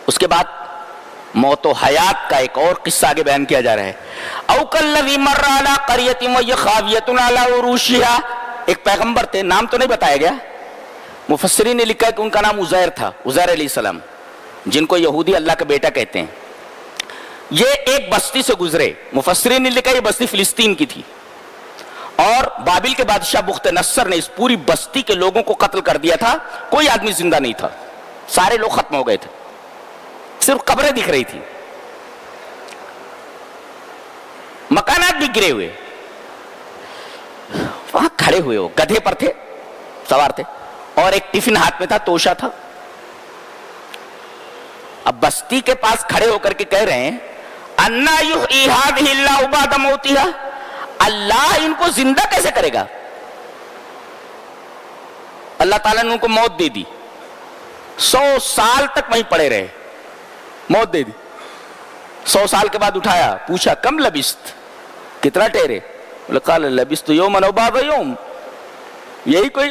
اس کے بعد موت و حیات کا ایک اور قصہ آگے بیان کیا جا رہا ہے. او کالذی مر علی قریۃ وہی خاویۃ علی عروشہا، ایک پیغمبر تھے، نام تو نہیں بتایا گیا. مفسرین نے لکھا ہے کہ ان کا نام عزیر تھا، عزیر علیہ السلام، جن کو یہودی اللہ کا بیٹا کہتے ہیں. یہ ایک بستی سے گزرے. مفسرین نے لکھا یہ بستی فلسطین کی تھی، اور بابل کے بادشاہ بخت نصر نے اس پوری بستی کے لوگوں کو قتل کر دیا تھا. کوئی آدمی زندہ نہیں تھا، سارے لوگ ختم ہو گئے تھے، صرف قبریں دکھ رہی تھی، مکانات بھی گرے ہوئے. وہاں کھڑے ہوئے ہو، گدھے پر تھے، سوار تھے، اور ایک ٹفن ہاتھ میں تھا، توشا تھا. اب بستی کے پاس کھڑے ہو کر کے کہہ رہے ہیں انا یحیی ھذہ اللہ بعد موتھا، اللہ ان کو زندہ کیسے کرے گا؟ اللہ تعالیٰ نے ان کو موت دے دی، 100 سال تک وہیں پڑے رہے، موت دے دی. 100 سال کے بعد اٹھایا، پوچھا کم لبست، کتنا ٹھہرے؟ قال لبست یوما او بعض یوم، یہی کوئی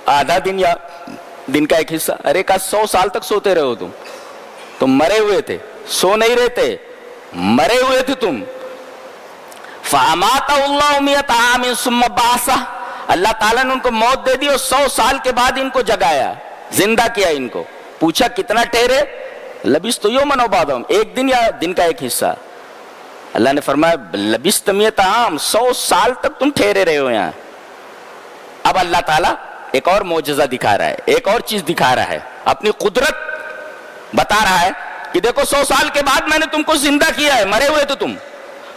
آدھا دن یا دن کا ایک حصہ. ارے کہا 100 سال تک سوتے رہے ہو تم مرے ہوئے تھے، سو نہیں رہتے، مرے ہوئے تھے تم. فَأَمَاتَهُ اللَّهُ مِئَةَ عَامٍ ثُمَّ بَعَثَهُ، اللہ تعالیٰ نے ان کو موت دے دی اور 100 سال کے بعد ان کو جگایا، زندہ کیا ان کو. پوچھا کتنا ٹھہرے؟ لبست یوما او بعض یوم، ایک دن یا دن کا ایک حصہ. اللہ نے فرمایا لبست مئۃ عام، 100 سال تک تم ٹھہرے رہے ہو یہاں. اب اللہ تعالیٰ ایک اور معجزہ دکھا رہا ہے، ایک اور چیز دکھا رہا ہے، اپنی قدرت بتا رہا ہے کہ دیکھو 100 سال کے بعد میں نے تم کو زندہ کیا ہے، مرے ہوئے تو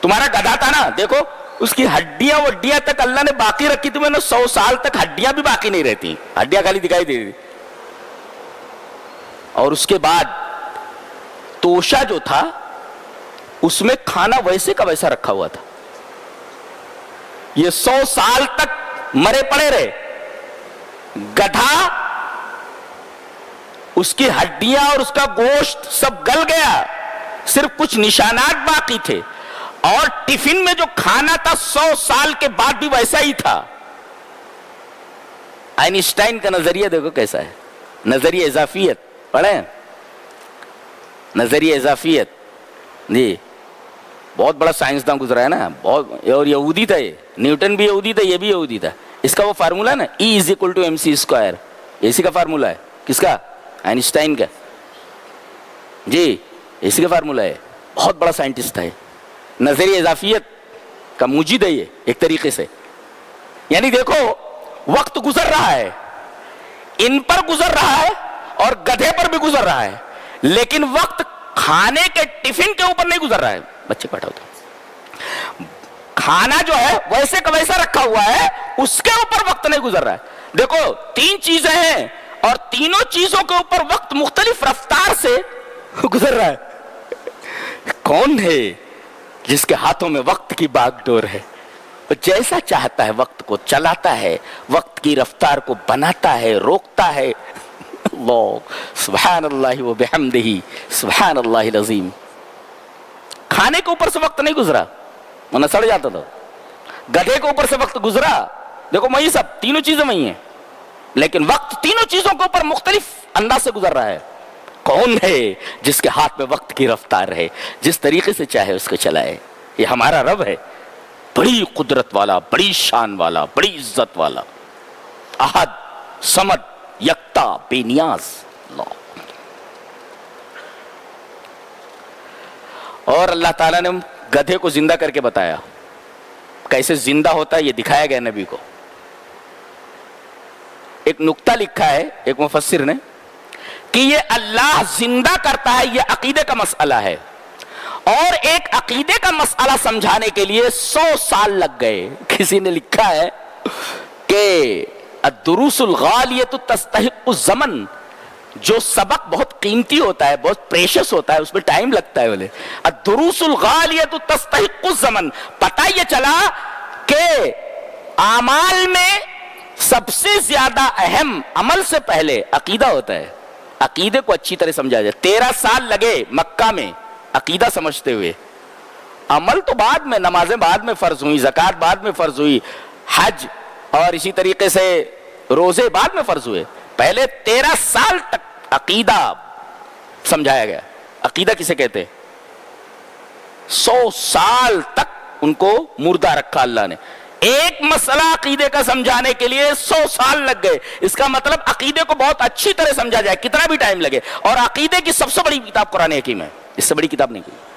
تمہارا گدھا تھا نا، دیکھو اس کی ہڈیاں وڈیاں تک اللہ نے باقی رکھی تھی. میں نے 100 سال تک ہڈیاں بھی باقی نہیں رہتی، ہڈیاں خالی دکھائی دے دی. اور اس کے بعد توشا جو تھا اس میں کھانا ویسے کا ویسا رکھا ہوا تھا. یہ 100 سال تک مرے پڑے رہے، گدھا اس کی ہڈیاں اور اس کا گوشت سب گل گیا، صرف کچھ نشانات باقی تھے. اور ٹفن میں جو کھانا تھا 100 سال کے بعد بھی ویسا ہی تھا. آئنسٹائن کا نظریہ دیکھو کیسا ہے، نظریہ اضافیت پڑھیں، نظریہ اضافیت. جی بہت بڑا سائنسداں گزرا ہے نا، بہت، اور یہودی تھا، یہ نیوٹن بھی یہودی تھا، یہ بھی یہودی تھا. اس کا وہ فارمولا ہے نا E=mc²، اسی کا فارمولا ہے. کس کا؟ آئنسٹائن کا. جی اسی کا فارمولا ہے. بہت بڑا سائنٹسٹ تھا، نظریہ اضافیت کا موجد ہے یہ ایک طریقے سے. یعنی دیکھو وقت گزر رہا ہے، ان پر گزر رہا ہے اور گدھے پر بھی گزر رہا ہے، لیکن وقت کھانے کے ٹفن کے اوپر نہیں گزر رہا ہے. بچے پڑھاؤ تو کھانا جو ہے ویسے کا ویسا رکھا ہوا ہے، اس کے اوپر وقت نہیں گزر رہا ہے. دیکھو 3 چیزیں ہیں اور تینوں چیزوں کے اوپر وقت مختلف رفتار سے گزر رہا ہے. کون ہے جس کے ہاتھوں میں وقت کی باغ ڈور ہے؟ وہ جیسا چاہتا ہے وقت کو چلاتا ہے، وقت کی رفتار کو بناتا ہے، روکتا ہے. اللہ سبحان اللہ و بحمدہ سبحان اللہ العظیم. کھانے کے اوپر سے وقت نہیں گزرا ورنہ سڑ جاتا تھا. گدھے کے اوپر سے وقت گزرا، دیکھو وہی سب تینوں چیزیں وہی ہیں، لیکن وقت تینوں چیزوں کے اوپر مختلف انداز سے گزر رہا ہے. کون ہے جس کے ہاتھ میں وقت کی رفتار ہے، جس طریقے سے چاہے اس کو چلائے؟ یہ ہمارا رب ہے، بڑی قدرت والا، بڑی شان والا، بڑی عزت والا، احد صمد یکتا بے نیاز. اللہ. اور اللہ تعالیٰ نے گدھے کو زندہ کر کے بتایا، کیسے زندہ ہوتا ہے یہ دکھایا گیا نبی کو. ایک نقطہ لکھا ہے ایک مفسر نے کہ یہ اللہ زندہ کرتا ہے، یہ عقیدے کا مسئلہ ہے، اور ایک عقیدے کا مسئلہ سمجھانے کے لیے 100 سال لگ گئے. کسی نے لکھا ہے کہ الدروس الغالیۃ تستحق الزمن، جو سبق بہت قیمتی ہوتا ہے، بہت پریشس ہوتا ہے، اس میں ٹائم لگتا ہے. بولے الدروس الغالیۃ تستحق الزمن. پتہ یہ چلا کہ اعمال میں سب سے زیادہ اہم عمل سے پہلے عقیدہ ہوتا ہے. عقیدے کو اچھی طرح سمجھا جائے. 13 سال لگے مکہ میں عقیدہ سمجھتے ہوئے. عمل تو بعد میں، نمازیں بعد میں فرض ہوئی، زکوٰۃ بعد میں فرض ہوئی، حج اور اسی طریقے سے روزے بعد میں فرض ہوئے. پہلے 13 سال تک عقیدہ سمجھایا گیا. عقیدہ کسے کہتے؟ 100 سال تک ان کو مردہ رکھا اللہ نے. ایک مسئلہ عقیدے کا سمجھانے کے لیے 100 سال لگ گئے. اس کا مطلب عقیدے کو بہت اچھی طرح سمجھا جائے کتنا بھی ٹائم لگے. اور عقیدے کی سب سے بڑی کتاب قرآن حکیم ہے, اس سے بڑی کتاب نہیں کوئی.